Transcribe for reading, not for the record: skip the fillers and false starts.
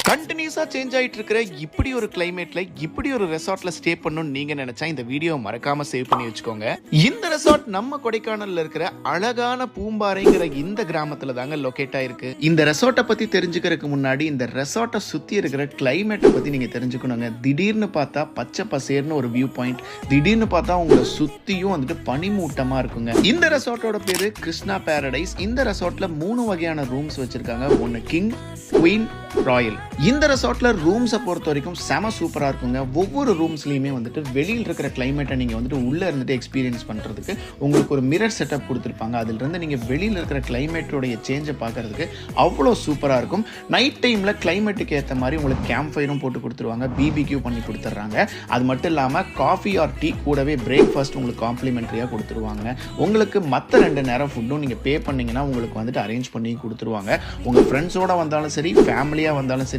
கண்டினியூஸா சேஞ்ச் ஆயிட்டு இருக்கிற இப்படி ஒரு கிளைமேட்ல இப்படி ஒரு ரெசார்ட்ல ஸ்டே பண்ணணும்னு நீங்க நினைச்சா இந்த வீடியோ மறக்காம சேவ் பண்ணி வச்சுக்கோங்க. இந்த ரெசார்ட் நம்ம கொடைக்கானல்ல இருக்கிற அழகான பூம்பாறைங்கிற இந்த கிராமத்துல தாங்க லொகேட் ஆயிருக்கு. இந்த ரெசார்ட்டை பத்தி தெரிஞ்சுக்கிறதுக்கு முன்னாடி இந்த ரெசார்ட்டை சுத்தி இருக்கிற கிளைமேட்டை பத்தி நீங்க தெரிஞ்சுக்கணுங்க. திடீர்னு பார்த்தா பச்சை பசேர்னு ஒரு வியூ பாயிண்ட், திடீர்னு பார்த்தா உங்களை சுத்தியும் வந்துட்டு பனிமூட்டமா இருக்குங்க. இந்த ரெசார்ட்டோட பேரு கிருஷ்ணா பாரடைஸ். இந்த ரெசார்ட்ல 3 வகையான ரூம்ஸ் வச்சிருக்காங்க. ஒன்னு கிங், குயின், ராயல். இந்த ரெசார்ட்ல ரூம்ஸை பொறுத்த வரைக்கும் செம சூப்பரா இருக்குங்க. ஒவ்வொரு ரூம்ஸ்லயுமே வந்துட்டு வெளியில் இருக்கிற கிளைமேட்டை நீங்க வந்துட்டு உள்ள இருந்துட்டு எக்ஸ்பீரியன்ஸ் பண்றதுக்கு உங்களுக்கு ஒரு மிரர் செட்டப் கொடுத்துருப்பாங்க. அதுல இருந்து நீங்க வெளியில இருக்கிற கிளைமேட்டோடைய சேஞ்சை பார்க்கறதுக்கு அவ்வளோ சூப்பரா இருக்கும். நைட் டைம்ல கிளைமேட்டுக்கு ஏற்ற மாதிரி உங்களுக்கு கேம்ப் ஃபயரும் போட்டு கொடுத்துருவாங்க, பிபிக்யூ பண்ணி கொடுத்துட்றாங்க. அது மட்டும் இல்லாம காஃபி ஆர் டீ கூடவே பிரேக்ஃபாஸ்ட் உங்களுக்கு காம்ப்ளிமெண்ட்ரியா கொடுத்துருவாங்க. உங்களுக்கு மற்ற 2 நேரம் ஃபுட்டும் நீங்க பே பண்ணீங்கன்னா உங்களுக்கு வந்துட்டு அரேஞ்ச் பண்ணி கொடுத்துருவாங்க. உங்க ஃப்ரெண்ட்ஸோட வந்தாலும் சரி, ஃபேமிலியா வந்தாலும் சரி,